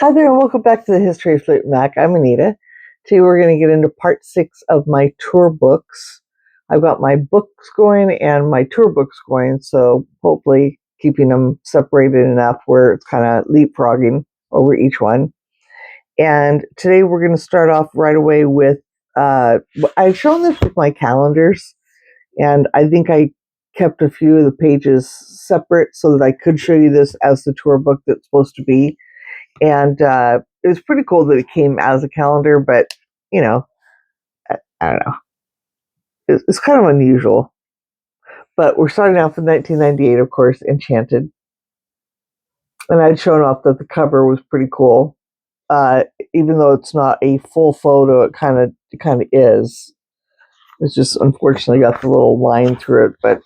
Hi there, and welcome back to the History of Fleetwood Mac. I'm Anita. Today we're going to get into part 6 of my tour books. I've got my books going and my tour books going, so hopefully keeping them separated enough where it's kind of leapfrogging over each one. And today we're going to start off right away with, I've shown this with my calendars, and I think I kept a few of the pages separate so that I could show you this as the tour book that's supposed to be. And it was pretty cool that it came as a calendar, but you know, I don't know. It's kind of unusual. But we're starting off with 1998, of course, Enchanted. And I'd shown off that the cover was pretty cool. Even though it's not a full photo, it kind of is. It's just unfortunately got the little line through it, but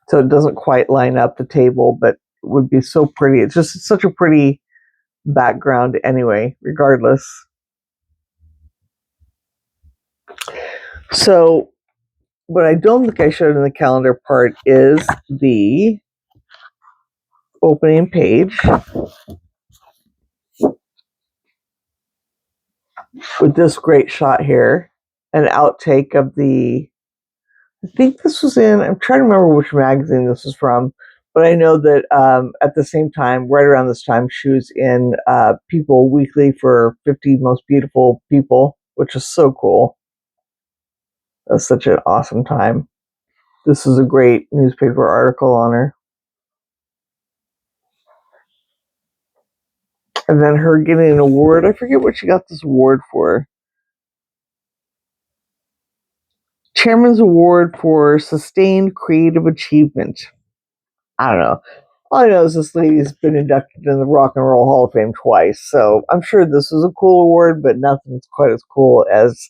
so it doesn't quite line up the table, but it would be so pretty. It's just such a pretty background anyway, regardless. So what I don't think I showed in the calendar part is the opening page with this great shot here, an outtake of I think this was I'm trying to remember which magazine this was from, but I know that at the same time, right around this time, she was in People Weekly for 50 Most Beautiful People, which is so cool. That's such an awesome time. This is a great newspaper article on her. And then her getting an award. I forget what she got this award for. Chairman's Award for Sustained Creative Achievement. I don't know. All I know is this lady's been inducted in the Rock and Roll Hall of Fame twice, so I'm sure this is a cool award, but nothing's quite as cool as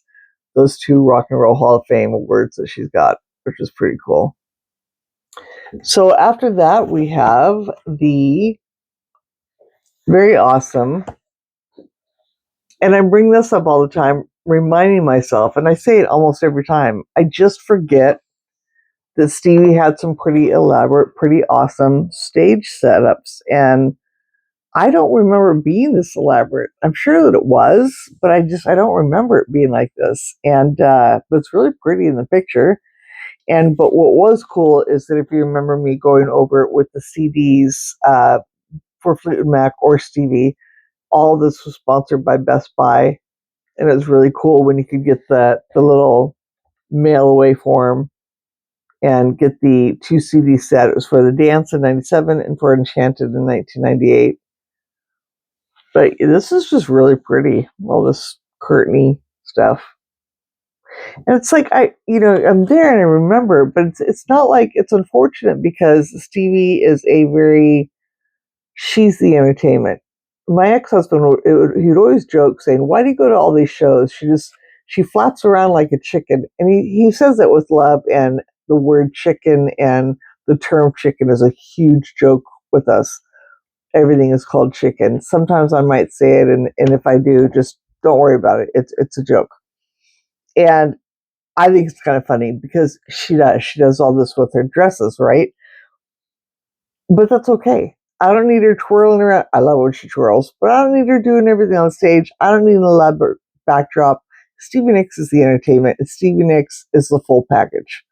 those two Rock and Roll Hall of Fame awards that she's got, which is pretty cool. So after that, we have the very awesome, and I bring this up all the time, reminding myself, and I say it almost every time, I just forget that Stevie had some pretty elaborate, pretty awesome stage setups. And I don't remember it being this elaborate. I'm sure that it was, but I don't remember it being like this. And but it's really pretty in the picture. But what was cool is that if you remember me going over it with the CDs for Fleetwood Mac or Stevie, all this was sponsored by Best Buy. And it was really cool when you could get the little mail away form and get the 2 CD set. It was for The Dance in 97 and for Enchanted in 1998. But this is just really pretty, all this curtainy stuff. And it's like, I'm there and I remember, but it's not like, it's unfortunate because Stevie is she's the entertainment. My ex-husband, he'd always joke saying, why do you go to all these shows? She flaps around like a chicken. And he says that with love, and the word chicken and the term chicken is a huge joke with us. Everything is called chicken. Sometimes I might say it, and if I do, just don't worry about it. It's a joke. And I think it's kind of funny because she does all this with her dresses, right? But that's okay. I don't need her twirling around. I love when she twirls, but I don't need her doing everything on stage. I don't need an elaborate backdrop. Stevie Nicks is the entertainment, and Stevie Nicks is the full package.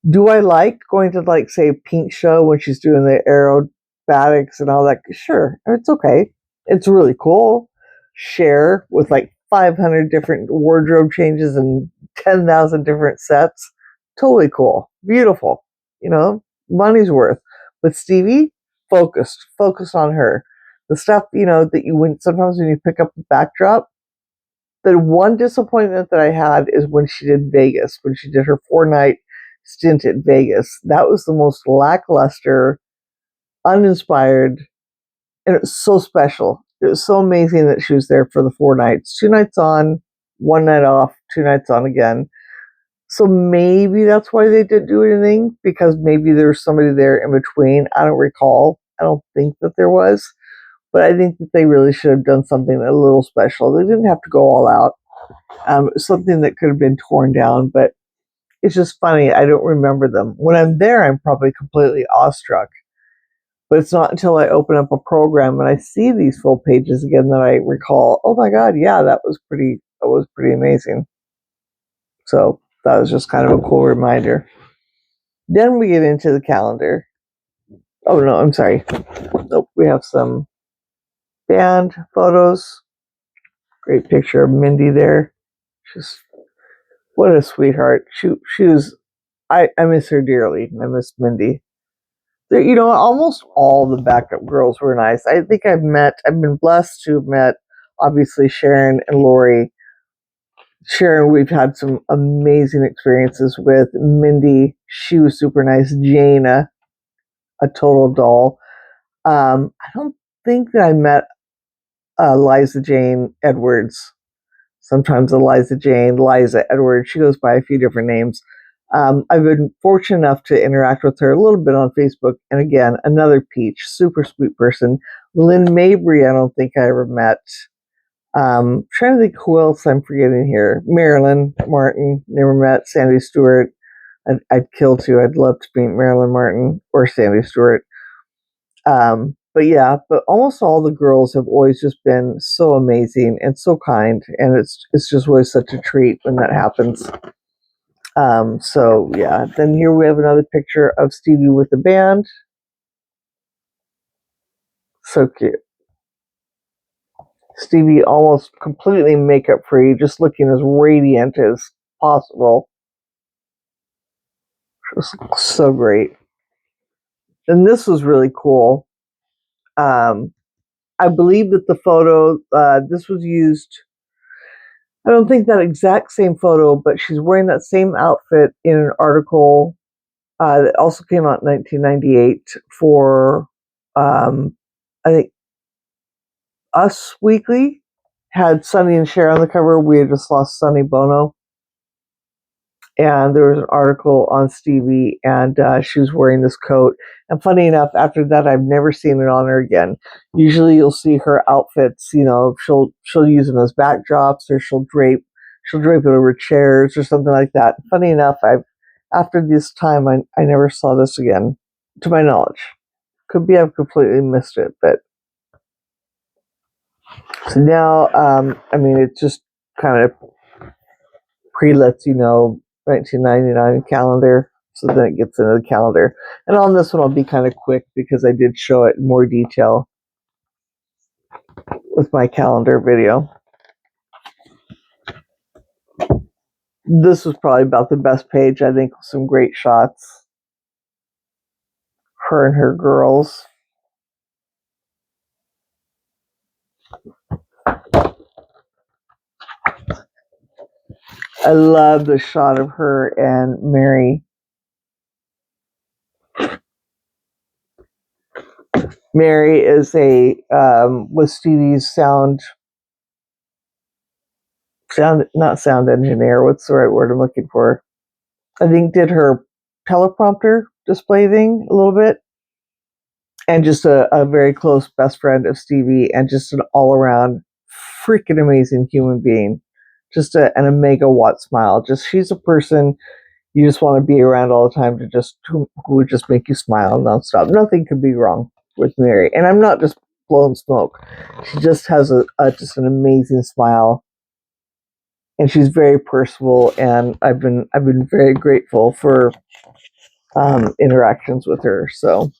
Do I like going to, like, say, a Pink show when she's doing the aerobatics and all that? Sure, it's okay. It's really cool. Cher with like 500 different wardrobe changes and 10,000 different sets. Totally cool. Beautiful. Money's worth. But Stevie, focus on her. The stuff, that sometimes when you pick up the backdrop, the one disappointment that I had is when she did Vegas, when she did her 4-night stint at Vegas. That was the most lackluster, uninspired, and it was so special. It was so amazing that she was there for the 4 nights. 2 nights on, 1 night off, 2 nights on again. So maybe that's why they didn't do anything, because maybe there was somebody there in between. I don't recall. I don't think that there was. But I think that they really should have done something a little special. They didn't have to go all out. Something that could have been torn down, but it's just funny. I don't remember them. When I'm there, I'm probably completely awestruck. But it's not until I open up a program and I see these full pages again that I recall, oh my God, yeah, that was pretty amazing. So that was just kind of a cool reminder. Then we get into the calendar. Oh no, I'm sorry. Nope, we have some band photos. Great picture of Mindy there. Just what a sweetheart. She was. I miss her dearly. I miss Mindy. Almost all the backup girls were nice. I think I've been blessed to have met, obviously, Sharon and Lori. Sharon, we've had some amazing experiences with. Mindy, she was super nice. Jana, a total doll. I don't think that I met Liza Jane Edwards. Sometimes Eliza Jane, Liza Edwards. She goes by a few different names. I've been fortunate enough to interact with her a little bit on Facebook. And again, another peach, super sweet person. Lynn Mabry, I don't think I ever met. Trying to think who else I'm forgetting here. Marilyn Martin, never met. Sandy Stewart, I'd kill to. I'd love to meet Marilyn Martin or Sandy Stewart. But almost all the girls have always just been so amazing and so kind, and it's just always such a treat when that happens. Then here we have another picture of Stevie with the band. So cute. Stevie almost completely makeup free, just looking as radiant as possible. Just so great. And this was really cool. I believe that the photo, this was used, I don't think that exact same photo, but she's wearing that same outfit in an article that also came out in 1998 for, I think, Us Weekly. Had Sonny and Cher on the cover. We had just lost Sonny Bono. And there was an article on Stevie, and she was wearing this coat. And funny enough, after that, I've never seen it on her again. Usually, you'll see her outfits. She'll use them as backdrops, or she'll drape it over chairs or something like that. Funny enough, after this time, I never saw this again, to my knowledge. Could be I've completely missed it, but so now, it just kind of lets 1999 calendar. So then it gets into the calendar. And on this one, I'll be kind of quick because I did show it in more detail with my calendar video. This was probably about the best page, I think, with some great shots. Her and her girls. I love the shot of her and Mary. Mary is was Stevie's not sound engineer. What's the right word I'm looking for? I think did her teleprompter display thing a little bit. And just a very close best friend of Stevie, and just an all-around freaking amazing human being. Just a megawatt smile. Just she's a person you just want to be around all the time who would just make you smile nonstop. Nothing could be wrong with Mary, and I'm not just blowing smoke. She just has just an amazing smile, and she's very personable. And I've been very grateful for interactions with her. So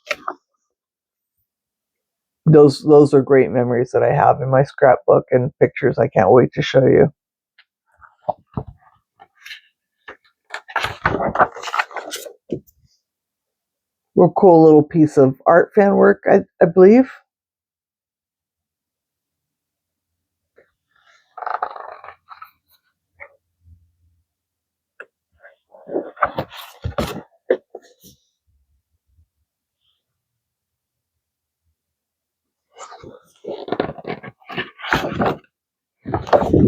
those are great memories that I have in my scrapbook and pictures I can't wait to show you. Real cool little piece of art fan work, I believe.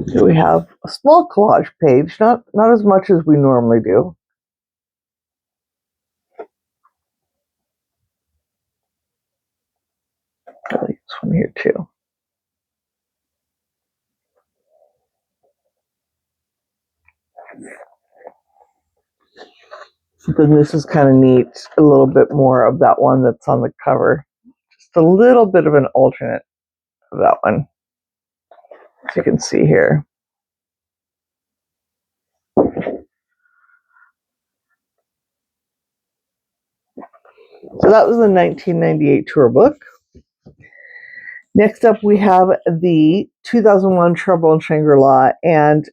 Here we have a small collage page, not as much as we normally do. I like this one here too. Then this is kind of neat. A little bit more of that one that's on the cover. Just a little bit of an alternate of that one, as you can see here. So that was the 1998 tour book. Next up, we have the 2001 Trouble in Shangri-La, and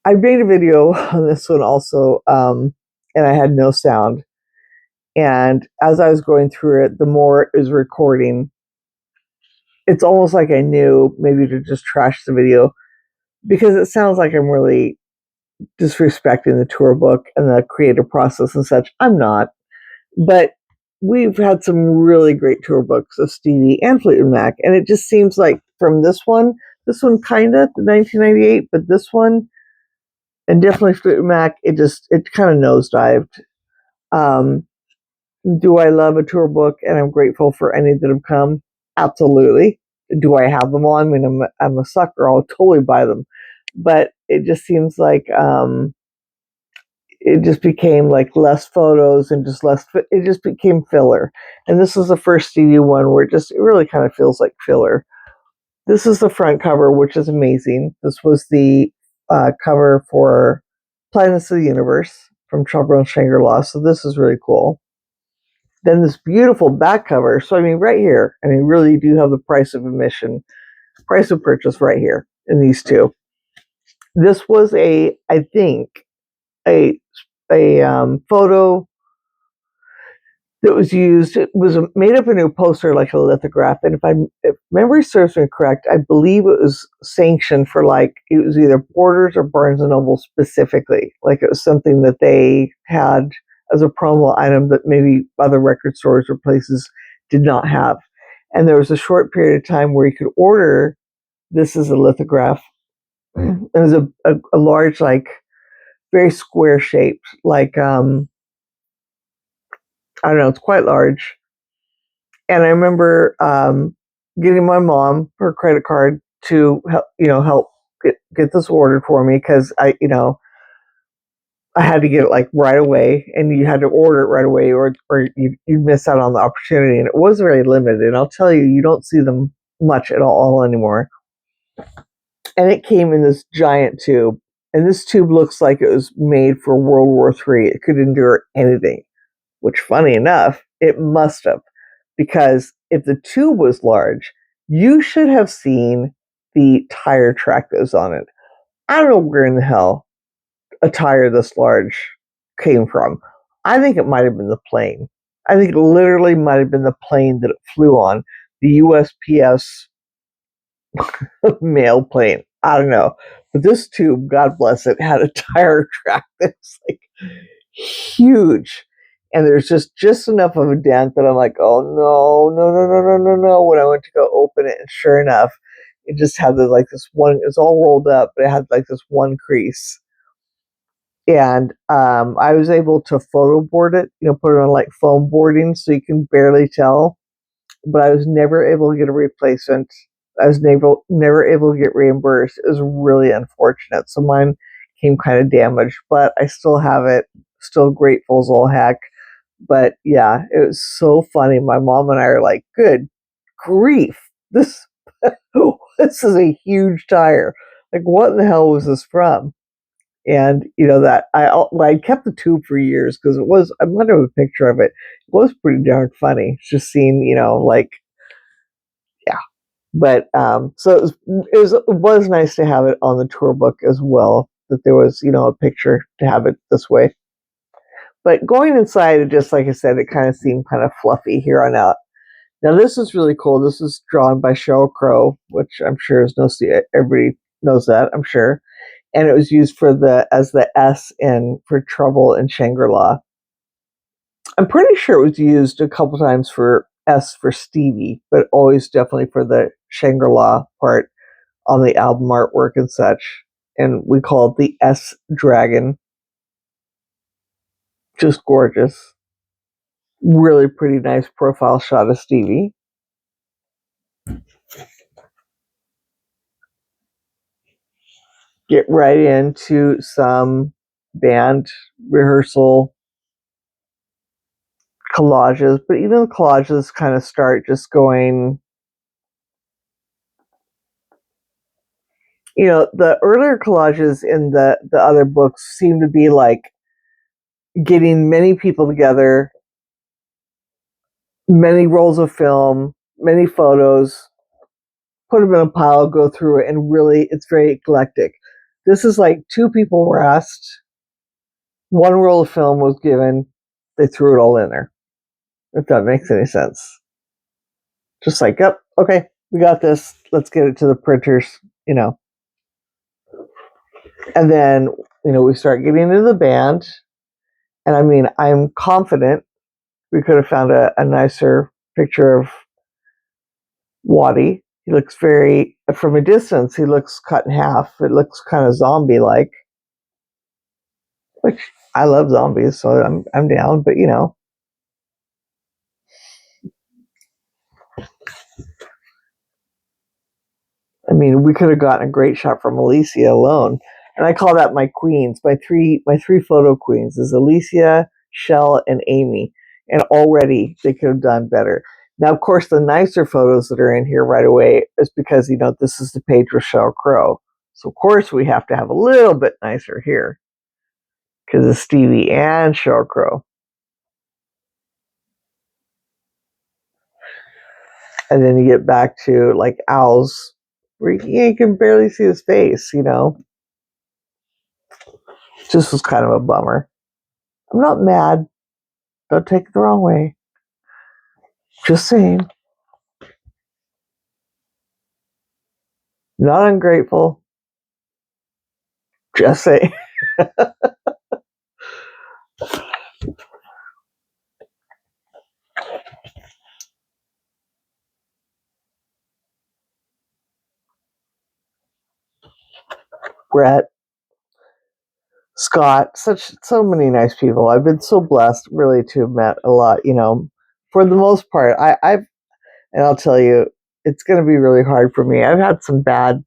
I made a video on this one also, and I had no sound. And as I was going through it, the more it was recording, it's almost like I knew maybe to just trash the video because it sounds like I'm really disrespecting the tour book and the creative process and such. I'm not. But we've had some really great tour books of Stevie and Fleetwood Mac, and it just seems like from this one kind of, the 1998, but this one, and definitely Fleetwood Mac, it kind of nosedived. Um, do I love a tour book and I'm grateful for any that have come? Absolutely. Do I have them all? I mean, I'm a sucker. I'll totally buy them. But it just seems like it just became like less photos and just less, it just became filler. And this is the first CD one where it really kind of feels like filler. This is the front cover, which is amazing. This was the cover for Planets of the Universe from Trouble in Shangri-La. So this is really cool. Then this beautiful back cover. So, I mean, right here, I mean, really do have the price of admission, price of purchase right here in these two. This was I think, a photo that was used. It was made up a new poster, like a lithograph. And if memory serves me correct, I believe it was sanctioned for it was either Borders or Barnes and Noble specifically. Like it was something that they had as a promo item that maybe other record stores or places did not have. And there was a short period of time where you could order this as a lithograph. It was a large, very square shaped, I don't know, it's quite large. And I remember getting my mom her credit card to help get this ordered for me because I had to get it right away, and you had to order it right away, or you'd miss out on the opportunity. And it was very limited. And I'll tell you, you don't see them much at all anymore. And it came in this giant tube, and this tube looks like it was made for World War III. It could endure anything, which, funny enough, it must have, because if the tube was large, you should have seen the tire track that was on it. I don't know where in the hell a tire this large came from. I think it might have been the plane. I think it literally might have been the plane that it flew on, the USPS mail plane. I don't know. But this tube, God bless it, had a tire track that's huge. And there's just enough of a dent that I'm like, oh no, no, no, no, no, no, no. When I went to go open it, and sure enough, it just had this one, it's all rolled up, but it had this one crease. And I was able to photo board it, put it on foam boarding so you can barely tell. But I was never able to get a replacement. I was never able to get reimbursed. It was really unfortunate. So mine came kind of damaged, but I still have it. Still grateful as all heck. But yeah, it was so funny. My mom and I are like, good grief. This is a huge tire. What in the hell was this from? And that I kept the tube for years because I'm going to have a picture of it. It was pretty darn funny. It's just seeing, yeah. But so it was nice to have it on the tour book as well, that there was, a picture to have it this way. But going inside, it just, like I said, it kind of seemed kind of fluffy here on out. Now, this is really cool. This is drawn by Sheryl Crow, which I'm sure is everybody knows that, I'm sure. And it was used as the S for Trouble in Shangri-La. I'm pretty sure it was used a couple times for S for Stevie, but always definitely for the Shangri-La part on the album artwork and such. And we call it the S Dragon. Just gorgeous. Really pretty nice profile shot of Stevie. Get right into some band rehearsal collages, but even the collages kind of start just going, the earlier collages in the other books seem to be like getting many people together, many rolls of film, many photos, put them in a pile, go through it, and really, it's very eclectic. This is like two people were asked, one roll of film was given, they threw it all in there. If that makes any sense. Just like, yep, okay, we got this. Let's get it to the printers, And then, we start getting into the band. And I mean, I'm confident we could have found a nicer picture of Waddy. He looks from a distance, he looks cut in half. It looks kind of zombie-like, which I love zombies, so I'm down. But I mean, we could have gotten a great shot from Alicia alone, and I call that my queens. My three photo queens is Alicia, Shell, and Amy, and already they could have done better. Now, of course, the nicer photos that are in here right away is because this is the page with Sheryl Crow, so of course we have to have a little bit nicer here because it's Stevie and Sheryl Crow. And then you get back to like Al's, where you can barely see his face, Just was kind of a bummer. I'm not mad. Don't take it the wrong way. Just saying. Not ungrateful. Just saying. Brett, Scott, so many nice people. I've been so blessed, really, to have met a lot. For the most part, I've, and I'll tell you, it's going to be really hard for me. I've had some bad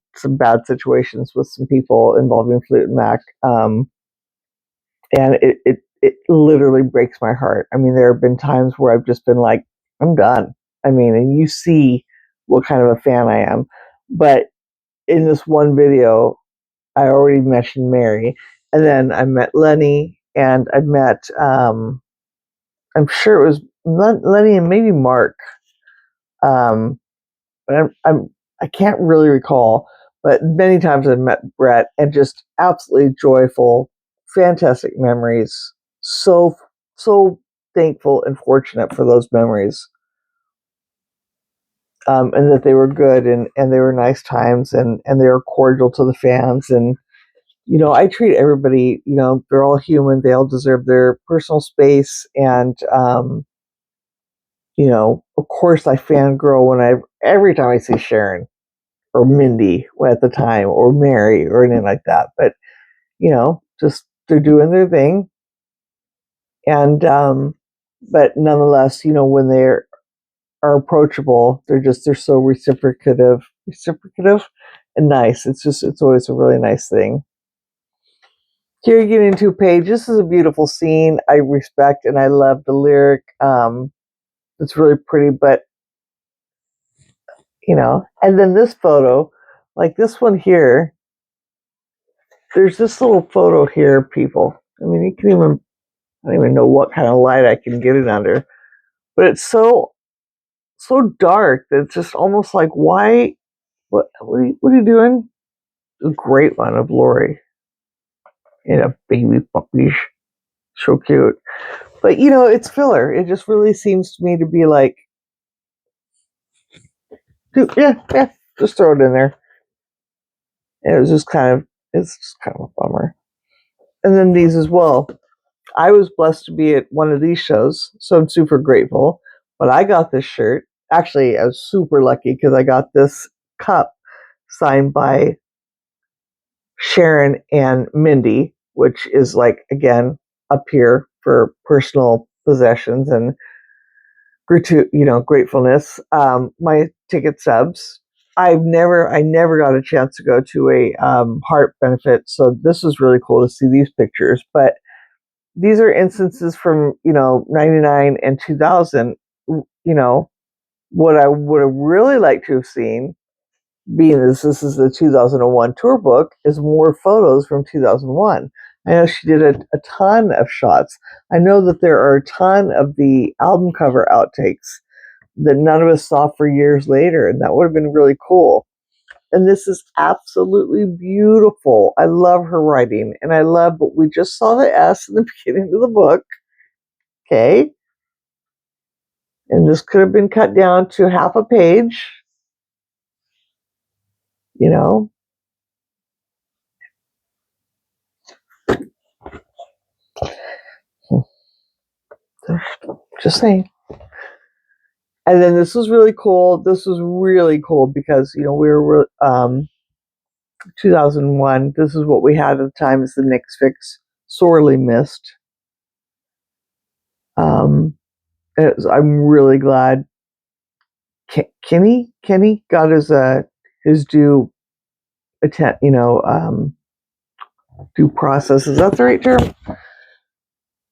situations with some people involving Fleetwood Mac, and it literally breaks my heart. I mean, there have been times where I've just been like, I'm done. I mean, and you see what kind of a fan I am. But in this one video, I already mentioned Mary, and then I met Lenny, and I met, I'm sure it was Lenny and maybe Mark, but I can't really recall. But many times I've met Brett, and just absolutely joyful, fantastic memories. So thankful and fortunate for those memories, and that they were good, and they were nice times, and they were cordial to the fans. And I treat everybody, they're all human. They all deserve their personal space. And, of course I fangirl every time I see Sharon or Mindy at the time, or Mary or anything like that. But, just they're doing their thing. And, but nonetheless, when they are approachable, they're so reciprocative and nice. It's always a really nice thing. Here you get into a page. This is a beautiful scene. I respect and I love the lyric. It's really pretty, but and then this photo, like this one here, there's this little photo here, people. I mean, I don't even know what kind of light I can get it under, but it's so dark that it's just almost like, why, what are you doing? A great one of Lori in a baby puppy. So cute. But it's filler. It just really seems to me to be like, yeah, just throw it in there. And it's just kind of a bummer. And then these as well. I was blessed to be at one of these shows, so I'm super grateful. But I got this shirt. Actually, I was super lucky because I got this cup signed by Sharon and Mindy, which is like, again, up here for personal possessions and gratefulness. My ticket subs. I never got a chance to go to a heart benefit, so this was really cool to see these pictures. But these are instances from, 99 and 2000. What I would have really liked to have seen, being this is the 2001 tour book, is more photos from 2001. I know she did a ton of shots. I know that there are a ton of the album cover outtakes that none of us saw for years later, and that would have been really cool. And this is absolutely beautiful. I love her writing, and but we just saw the S in the beginning of the book. Okay. And this could have been cut down to half a page, you know. Just saying. And then this was really cool. This was really cool because, we were 2001. This is what we had at the time as the Knicks Fix. Sorely missed. I'm really glad Kenny got his due due process. Is that the right term?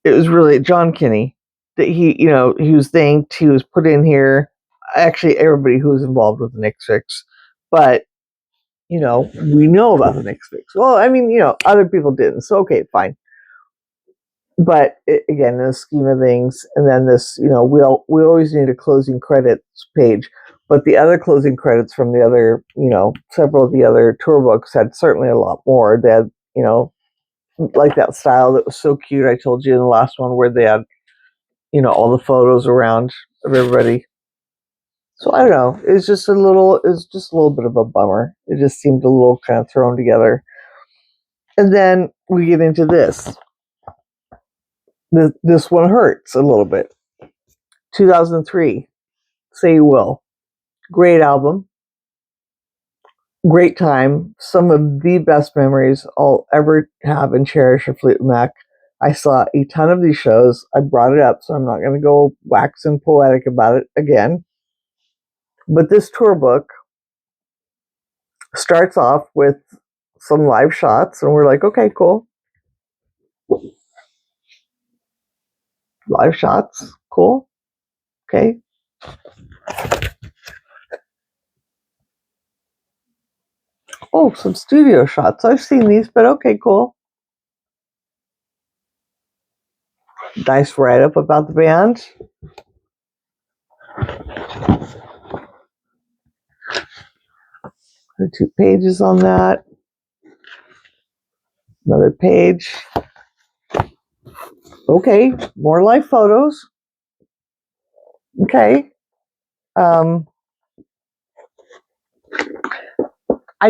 It was really John Kinney that he was thanked. He was put in here. Actually, everybody who was involved with the Knicks Fix, but we know about the Knicks Fix. Well, I mean, other people didn't. So okay, fine. But again, in the scheme of things, and then this, we always need a closing credits page. But the other closing credits from the other, several of the other tour books had certainly a lot more. They had, like that style that was so cute. I told you in the last one where they had, all the photos around of everybody. So I don't know. It's just a little bit of a bummer. It just seemed a little kind of thrown together. And then we get into this. This one hurts a little bit. 2003, Say You Will. Great album. Great time. Some of the best memories I'll ever have and cherish of Fleetwood Mac. I saw a ton of these shows. I brought it up, so I'm not going to go waxing poetic about it again. But this tour book starts off with some live shots, and we're like, okay, cool. Live shots, cool. Okay. Oh, some studio shots. I've seen these, but okay, cool. Nice write-up about the band. There are 2 pages on that. Another page. Okay, more live photos. Okay. I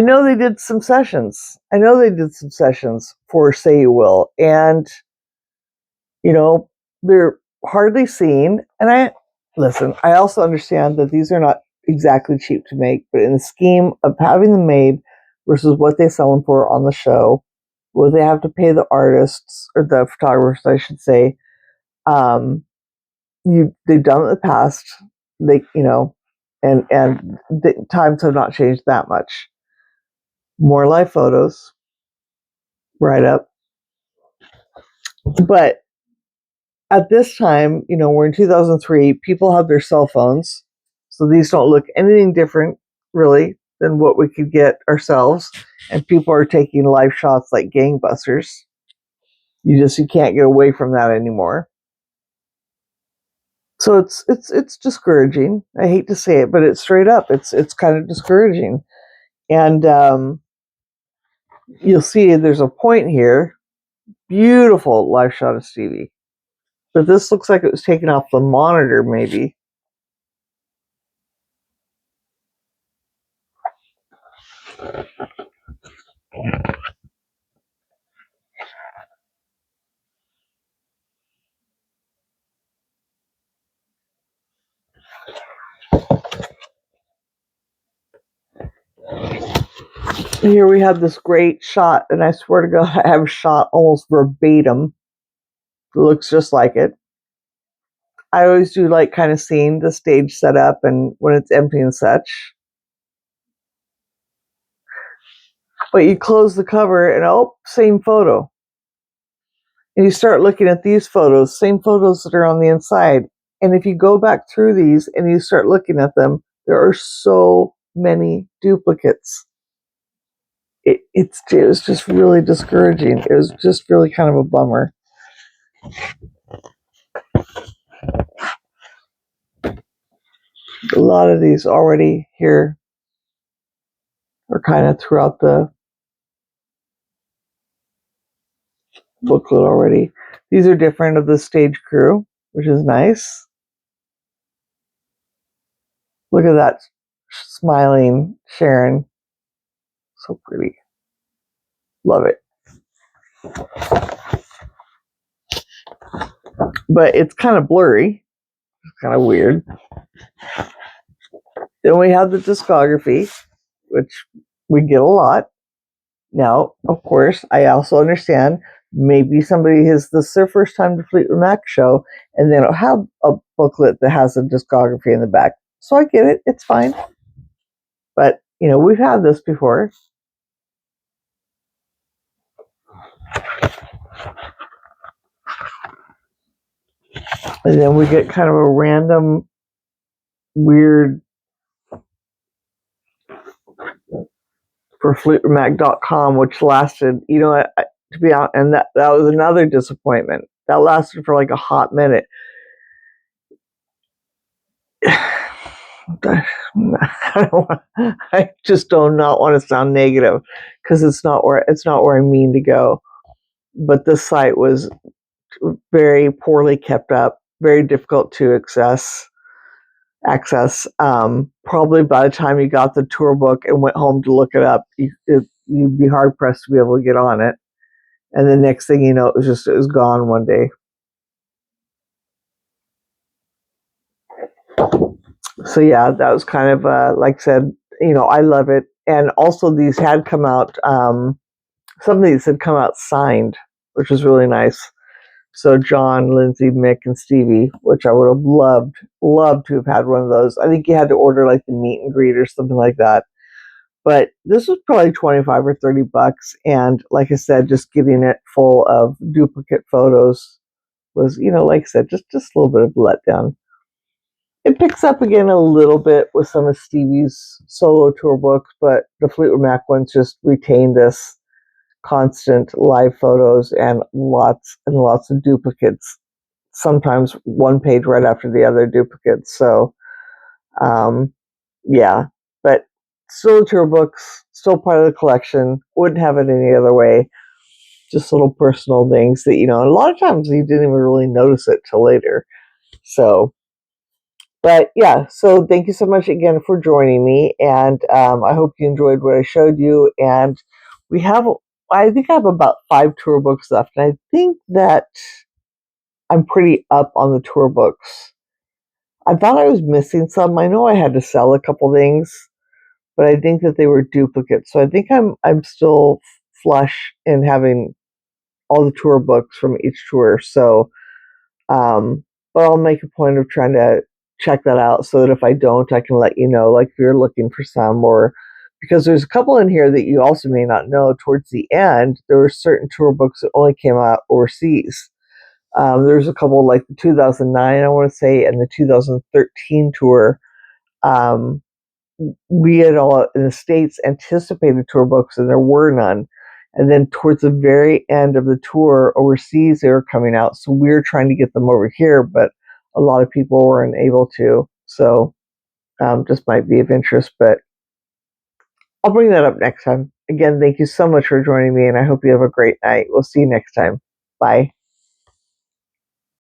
know they did some sessions. For Say You Will. And, they're hardly seen. And I also understand that these are not exactly cheap to make, but in the scheme of having them made versus what they sell them for on the show, what they have to pay the artists, or the photographers, I should say, they've done it in the past. They, and the times have not changed that much. More live photos, right up. But at this time, we're in 2003. People have their cell phones, so these don't look anything different, really, than what we could get ourselves. And people are taking live shots like gangbusters. You can't get away from that anymore. So it's discouraging. I hate to say it, but it's straight up. It's kind of discouraging. And you'll see there's a point here. Beautiful live shot of Stevie. But this looks like it was taken off the monitor, maybe. Here we have this great shot, and I swear to God, I have a shot almost verbatim. It looks just like it. I always do like kind of seeing the stage set up and when it's empty and such. But you close the cover and same photo. And you start looking at these photos, same photos that are on the inside. And if you go back through these and you start looking at them, there are so many duplicates. It was just really discouraging. It was just really kind of a bummer. A lot of these already here are kind of throughout the booklet already. These are different of the stage crew, which is nice. Look at that smiling Sharon. So pretty. Love it. But it's kind of blurry. It's kind of weird. Then we have the discography, which we get a lot. Now, of course, I also understand maybe somebody this is their first time to Fleetwood Mac show, and they don't have a booklet that has a discography in the back. So I get it. It's fine. But, we've had this before. And then we get kind of a random, weird for FleetwoodMac.com, which lasted, to be honest, and that was another disappointment. That lasted for like a hot minute. I just do not want to sound negative because it's not where I mean to go. But this site was very poorly kept up, very difficult to access. Probably by the time you got the tour book and went home to look it up, you'd be hard pressed to be able to get on it. And the next thing you know, it was gone one day. So yeah, that was kind of like I said, I love it. And also these had come out. Some of these had come out signed, which was really nice. So John, Lindsay, Mick, and Stevie, which I would have loved to have had one of those. I think you had to order like the meet and greet or something like that. But this was probably $25 or $30, and like I said, just getting it full of duplicate photos was, like I said, just a little bit of letdown. It picks up again a little bit with some of Stevie's solo tour books, but the Fleetwood Mac ones just retain this constant live photos and lots of duplicates. Sometimes one page right after the other duplicates. So, yeah, but still tour books, still part of the collection. Wouldn't have it any other way. Just little personal things that, and a lot of times you didn't even really notice it till later. So, but yeah, so thank you so much again for joining me. And I hope you enjoyed what I showed you. And I think I have about 5 tour books left. And I think that I'm pretty up on the tour books. I thought I was missing some. I know I had to sell a couple things, but I think that they were duplicates. So I think I'm still flush in having all the tour books from each tour. So, but I'll make a point of trying to check that out so that if I don't, I can let you know, like if you're looking for some, or because there's a couple in here that you also may not know. Towards the end, there were certain tour books that only came out overseas. There's a couple like the 2009, I want to say, and the 2013 tour. We had all in the States anticipated tour books, and there were none. And then towards the very end of the tour overseas, they were coming out. So we were trying to get them over here, but a lot of people weren't able to. So just might be of interest, but I'll bring that up next time. Again, thank you so much for joining me, and I hope you have a great night. We'll see you next time. Bye.